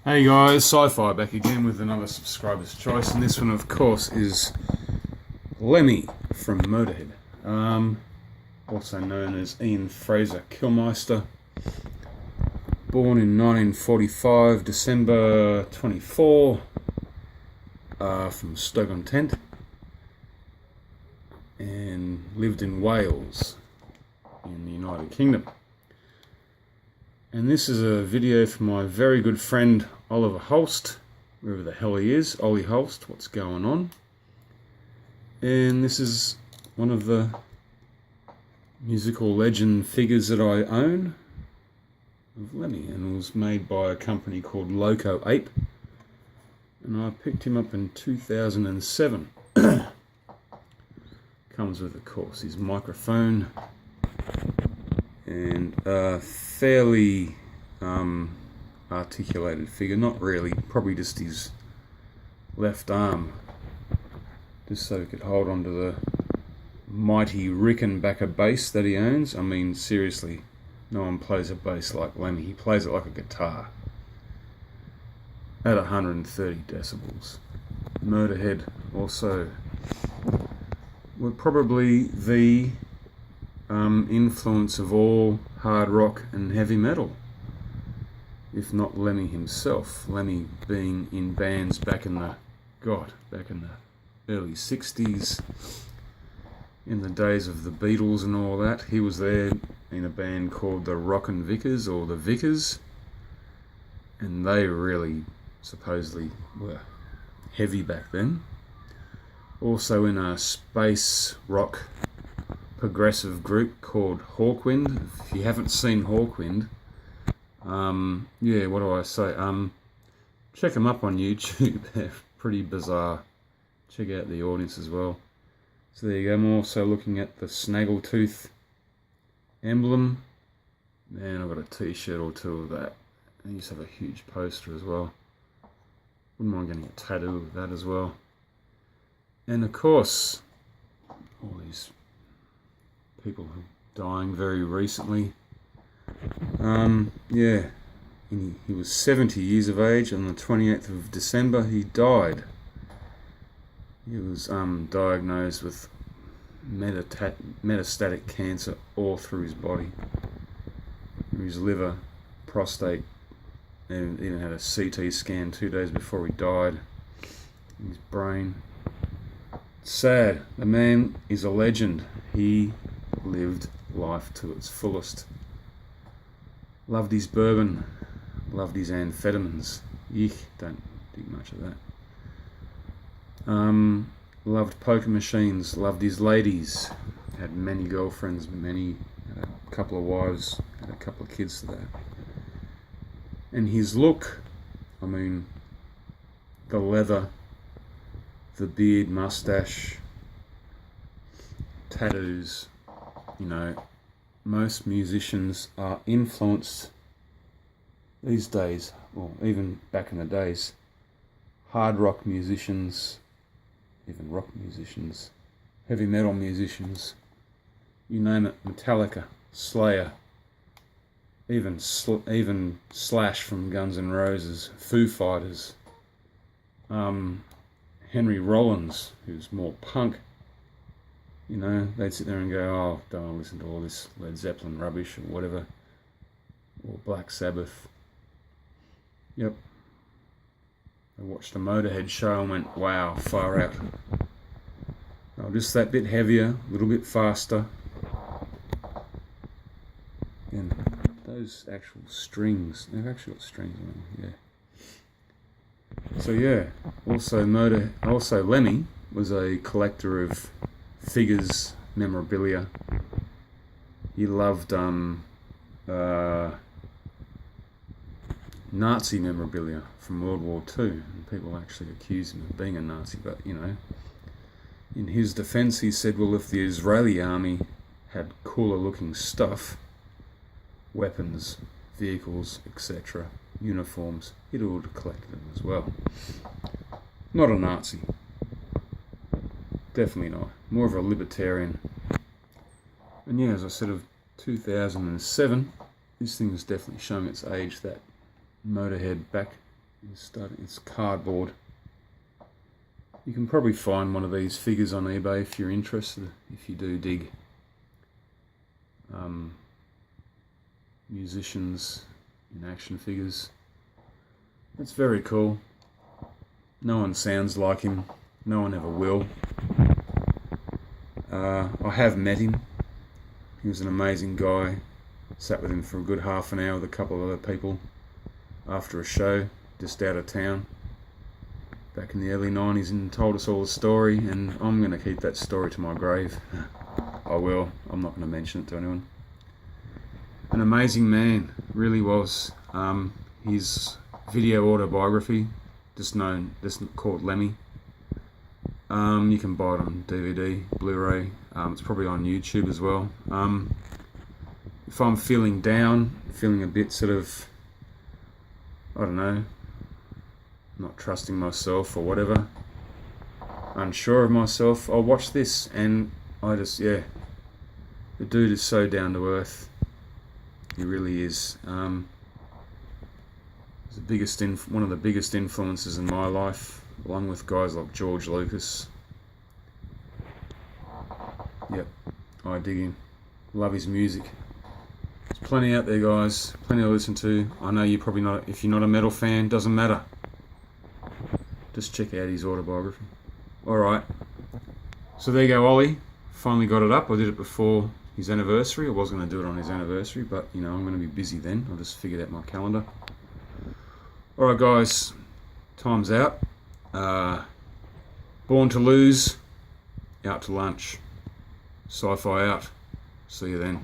Hey guys, Sci-Fi back again with another subscriber's choice, and this one of course is Lemmy from Motorhead, also known as Ian Fraser Kilmister, born in 1945, December 24, from Stoke-on-Trent, and lived in Wales in the United Kingdom. And this is a video from my very good friend Oliver Holst, wherever the hell he is. Ollie Holst, what's going on? And this is one of the musical legend figures that I own of Lemmy, and it was made by a company called Loco Ape, and I picked him up in 2007. Comes with, of course, his microphone and a fairly articulated figure, not really, probably just his left arm, just so he could hold onto the mighty Rickenbacker bass that he owns. I mean, seriously, no one plays a bass like Lemmy. He plays it like a guitar at 130 decibels. Motorhead also were probably the influence of all hard rock and heavy metal, if not Lemmy himself. Lemmy being in bands back in the early 60s, in the days of the Beatles and all that. He was there in a band called the Rockin' Vickers, or the Vickers, and they really supposedly were heavy back then. Also in a space rock progressive group called Hawkwind. If you haven't seen Hawkwind, yeah, what do I say? Check them up on YouTube. They're pretty bizarre. Check out the audience as well. So there you go. I'm also looking at the Snaggletooth emblem, and I've got a t-shirt or two of that. I used to have a huge poster as well. Wouldn't mind getting a tattoo of that as well. And of course, all these people who are dying very recently. Yeah, he was 70 years of age. On the 28th of December, he died. He was diagnosed with metastatic cancer all through his body, his liver, prostate, and even had a CT scan 2 days before he died. His brain. Sad. The man is a legend. He lived life to its fullest. Loved his bourbon, loved his amphetamines. Eek, don't think much of that. Loved poker machines, loved his ladies, had many girlfriends, had a couple of wives, had a couple of kids to that. And his look, I mean, the leather, the beard, mustache, tattoos, you know, most musicians are influenced these days, or even back in the days, hard rock musicians, even rock musicians, heavy metal musicians, you name it, Metallica, Slayer, even Slash from Guns N' Roses, Foo Fighters, Henry Rollins, who's more punk, you know, they'd sit there and go, oh, don't want to listen to all this Led Zeppelin rubbish or whatever, or Black Sabbath. Yep. I watched a Motorhead show and went, wow, far out. Oh, just that bit heavier, a little bit faster. And those actual strings, they've actually got strings on them, yeah. So yeah, also Lemmy was a collector of figures, memorabilia. He loved Nazi memorabilia from World War II, and people actually accused him of being a Nazi, but you know, in his defense he said, well, if the Israeli army had cooler looking stuff, weapons, vehicles, etc., uniforms, he'd would have collected them as well. Not a Nazi. Definitely not. More of a libertarian. And yeah, as I said, of 2007, this thing is definitely showing its age. That Motorhead back it's cardboard. You can probably find one of these figures on eBay if you're interested, if you do dig musicians in action figures. It's very cool. No one sounds like him. No one ever will. I have met him. He was an amazing guy. Sat with him for a good half an hour with a couple of other people after a show just out of town back in the early 90s, and told us all the story, and I'm going to keep that story to my grave. I will. I'm not going to mention it to anyone. An amazing man, really was. His video autobiography, just called Lemmy. You can buy it on DVD, Blu-ray. It's probably on YouTube as well. If I'm feeling down, feeling a bit sort of, I don't know, not trusting myself or whatever, unsure of myself, I'll watch this, and I just, yeah, the dude is so down to earth. He really is. He's one of the biggest influences in my life, along with guys like George Lucas. Yep, I dig him. Love his music. There's plenty out there, guys. Plenty to listen to. I know you're probably not. If you're not a metal fan, doesn't matter. Just check out his autobiography. Alright. So there you go, Ollie. Finally got it up. I did it before his anniversary. I was going to do it on his anniversary, but you know, I'm going to be busy then. I just figured out my calendar. Alright, guys. Time's out. Born to Lose. Out to lunch. Sci-fi out. See you then.